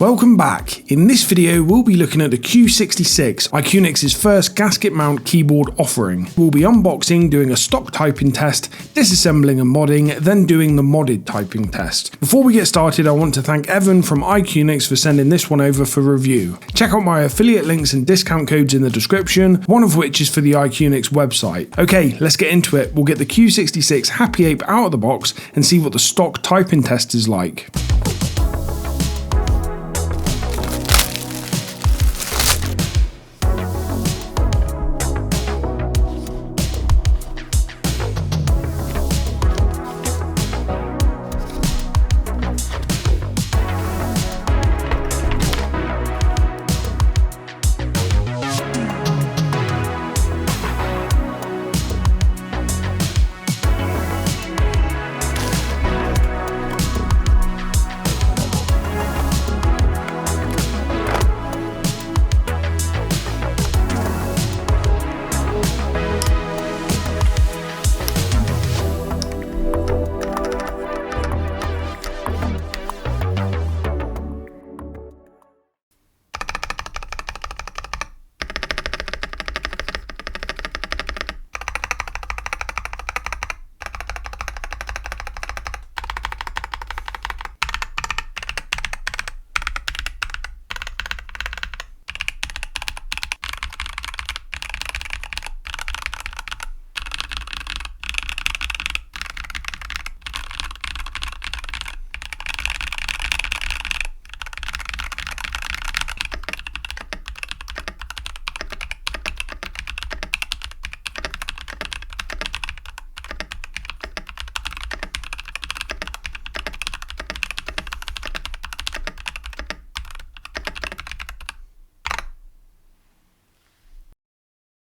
Welcome back. In this video we'll be looking at the Q66, IQUNIX's first gasket mount keyboard offering. We'll be unboxing, doing a stock typing test, disassembling and modding, then doing the modded typing test. Before we get started, I want to thank Evan from IQUNIX for sending this one over for review. Check out my affiliate links and discount codes in the description, one of which is for the IQUNIX website. Okay, let's get into it. We'll get the Q66 Happy Ape out of the box and see what the stock typing test is like.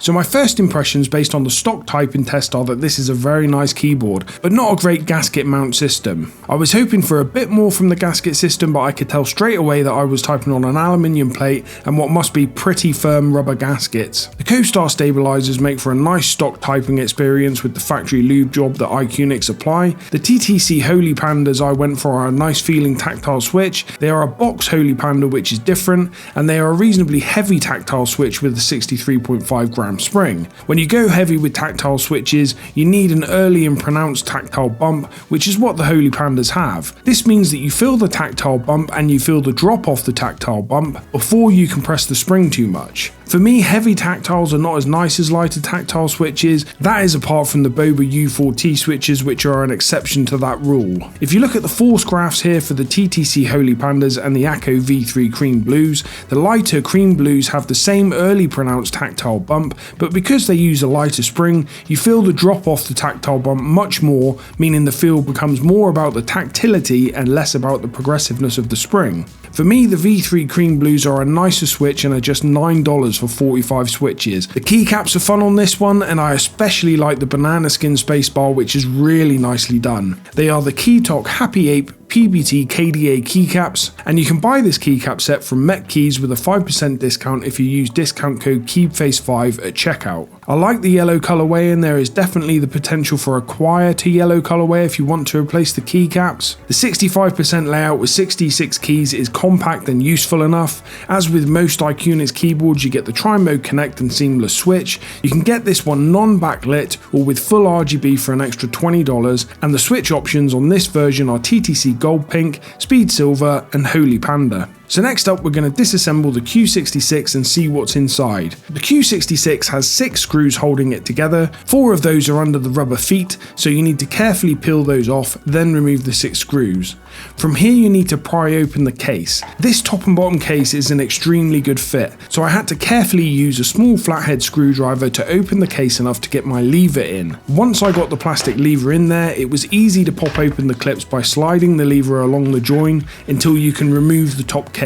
So my first impressions based on the stock typing test are that this is a very nice keyboard, but not a great gasket mount system. I was hoping for a bit more from the gasket system, but I could tell straight away that I was typing on an aluminium plate and what must be pretty firm rubber gaskets. The Costar stabilizers make for a nice stock typing experience with the factory lube job that IQUNIX apply. The TTC Holy Pandas I went for are a nice feeling tactile switch. They are a box Holy Panda which is different, and they are a reasonably heavy tactile switch with a 63.5 gram spring. When you go heavy with tactile switches, you need an early and pronounced tactile bump, which is what the Holy Pandas have. This means that you feel the tactile bump and you feel the drop off the tactile bump before you compress the spring too much. For me, heavy tactiles are not as nice as lighter tactile switches. That is apart from the Boba U4T switches, which are an exception to that rule. If you look at the force graphs here for the TTC Holy Pandas and the ACO V3 Cream Blues, the lighter Cream Blues have the same early pronounced tactile bump, but because they use a lighter spring, you feel the drop off the tactile bump much more, meaning the feel becomes more about the tactility and less about the progressiveness of the spring. For me, the V3 Cream Blues are a nicer switch and are just $9 for 45 switches. The keycaps are fun on this one, and I especially like the banana skin spacebar, which is really nicely done. They are the KeyTok Happy Ape PBT KDA keycaps, and you can buy this keycap set from Met Keys with a 5% discount if you use discount code KEEPFACE5 at checkout. I like the yellow colorway, and there is definitely the potential for a quieter yellow colorway if you want to replace the keycaps. The 65% layout with 66 keys is compact and useful enough. As with most IQUNIX keyboards, you get the tri-mode connect and seamless switch. You can get this one non-backlit or with full RGB for an extra $20, and the switch options on this version are TTC Gold Pink, Speed Silver and Holy Panda. So next up, we're going to disassemble the Q66 and see what's inside. The Q66 has 6 screws holding it together. 4 of those are under the rubber feet, so you need to carefully peel those off, then remove the 6 screws. From here you need to pry open the case. This top and bottom case is an extremely good fit, so I had to carefully use a small flathead screwdriver to open the case enough to get my lever in. Once I got the plastic lever in there, it was easy to pop open the clips by sliding the lever along the join until you can remove the top case.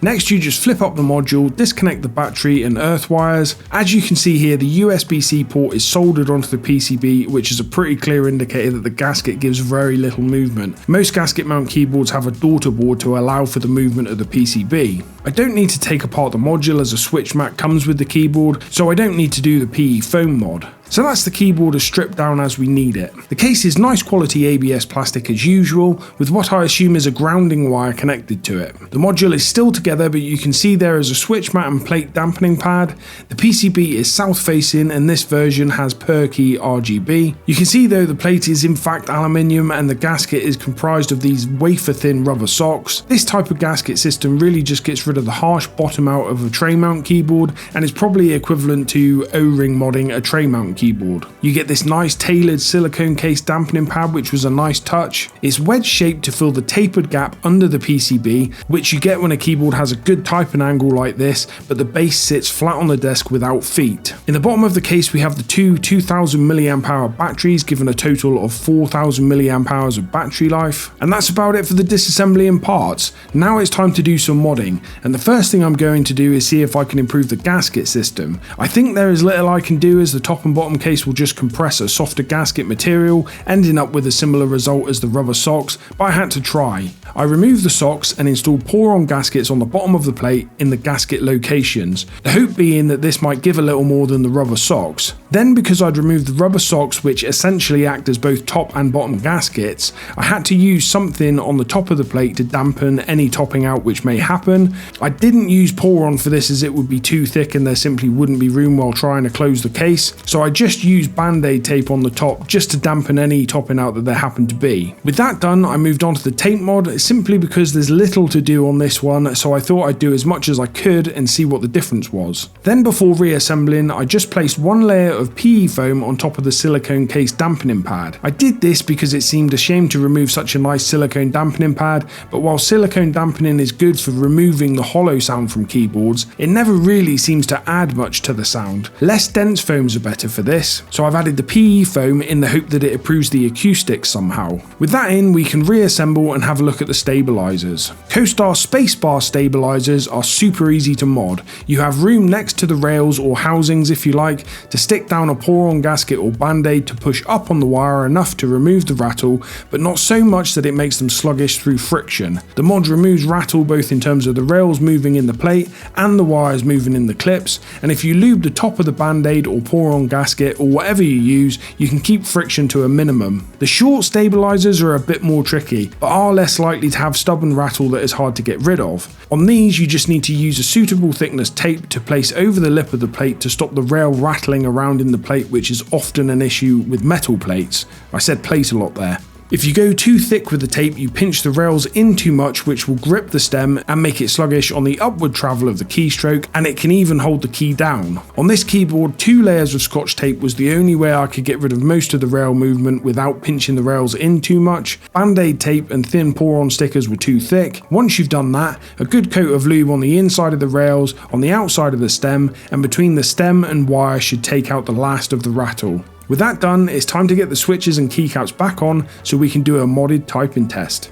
Next, you just flip up the module, disconnect the battery and earth wires. As you can see here, the USB-C port is soldered onto the PCB, which is a pretty clear indicator that the gasket gives very little movement. Most gasket mount keyboards have a daughter board to allow for the movement of the PCB. I don't need to take apart the module as a switch mat comes with the keyboard, so I don't need to do the PE foam mod. So that's the keyboard as stripped down as we need it. The case is nice quality ABS plastic as usual, with what I assume is a grounding wire connected to it. The module is still together, but you can see there is a switch mat and plate dampening pad. The PCB is south facing and this version has Perky Rgb. You can see though the plate is in fact aluminium and the gasket is comprised of these wafer thin rubber socks. This type of gasket system really just gets rid of the harsh bottom out of a tray mount keyboard and is probably equivalent to O-ring modding a tray mount keyboard. You get this nice tailored silicone case dampening pad, which was a nice touch. It's wedge shaped to fill the tapered gap under the PCB, which you get when a keyboard has a good typing angle like this, but the base sits flat on the desk without feet. In the bottom of the case we have the two 2000 mAh batteries, giving a total of 4000 mAh of battery life. And that's about it for the disassembly and parts. Now it's time to do some modding, and the first thing I'm going to do is see if I can improve the gasket system. I think there is little I can do, as the top and bottom case will just compress a softer gasket material, ending up with a similar result as the rubber socks, but I had to try. I removed the socks and installed pour-on gaskets on the bottom of the plate in the gasket locations, the hope being that this might give a little more than the rubber socks. Then, because I'd removed the rubber socks, which essentially act as both top and bottom gaskets, I had to use something on the top of the plate to dampen any topping out which may happen. I didn't use pour-on for this as it would be too thick and there simply wouldn't be room while trying to close the case, so I just used band-aid tape on the top just to dampen any topping out that there happened to be. With that done, I moved on to the tape mod, simply because there's little to do on this one, so I thought I'd do as much as I could and see what the difference was. Then, before reassembling, I just placed one layer of PE foam on top of the silicone case dampening pad. I did this because it seemed a shame to remove such a nice silicone dampening pad, but while silicone dampening is good for removing the hollow sound from keyboards, it never really seems to add much to the sound. Less dense foams are better for this, so I've added the PE foam in the hope that it improves the acoustics somehow. With that in, we can reassemble and have a look at the stabilizers. Costar spacebar stabilizers are super easy to mod. You have room next to the rails or housings, if you like, to stick down a pour-on gasket or band-aid to push up on the wire enough to remove the rattle, but not so much that it makes them sluggish through friction. The mod removes rattle both in terms of the rails moving in the plate and the wires moving in the clips, and if you lube the top of the band-aid or pour-on gasket or whatever you use, you can keep friction to a minimum. The short stabilizers are a bit more tricky, but are less likely to have stubborn rattle that is hard to get rid of. On these, you just need to use a suitable thickness tape to place over the lip of the plate to stop the rail rattling around in the plate, which is often an issue with metal plates. I said plate a lot there. If you go too thick with the tape, you pinch the rails in too much, which will grip the stem and make it sluggish on the upward travel of the keystroke, and it can even hold the key down. On this keyboard, 2 layers of scotch tape was the only way I could get rid of most of the rail movement without pinching the rails in too much. Band-aid tape and thin pour-on stickers were too thick. Once you've done that, a good coat of lube on the inside of the rails, on the outside of the stem, and between the stem and wire should take out the last of the rattle. With that done, it's time to get the switches and keycaps back on so we can do a modded typing test.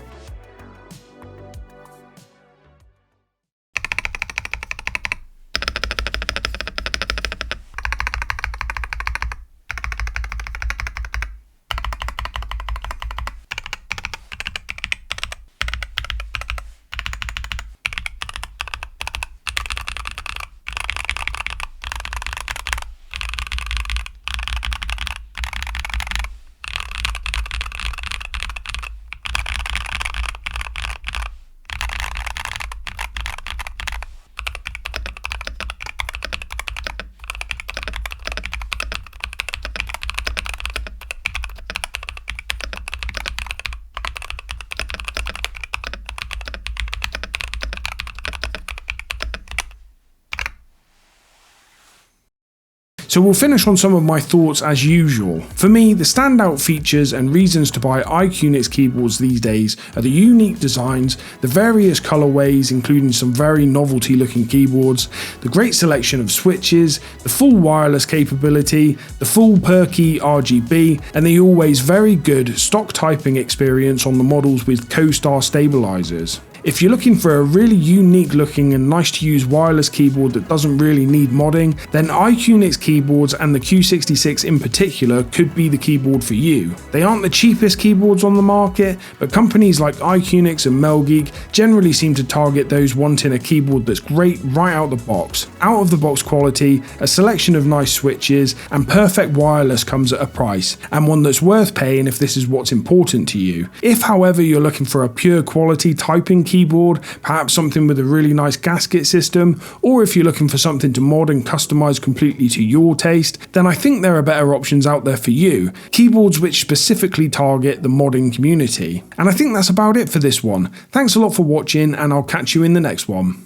So we'll finish on some of my thoughts as usual. For me, the standout features and reasons to buy IQUNIX keyboards these days are the unique designs, the various colorways including some very novelty looking keyboards, the great selection of switches, the full wireless capability, the full Perky Rgb, and the always very good stock typing experience on the models with Costar stabilizers. If you're looking for a really unique looking and nice to use wireless keyboard that doesn't really need modding, then IQUNIX keyboards and the Q66 in particular could be the keyboard for you. They aren't the cheapest keyboards on the market, but companies like IQUNIX and Melgeek generally seem to target those wanting a keyboard that's great right out the box. Out of the box quality, a selection of nice switches, and perfect wireless comes at a price, and one that's worth paying if this is what's important to you. If however you're looking for a pure quality typing keyboard, perhaps something with a really nice gasket system, or if you're looking for something to mod and customize completely to your taste, then I think there are better options out there for you, keyboards which specifically target the modding community. And I think that's about it for this one. Thanks a lot for watching, and I'll catch you in the next one.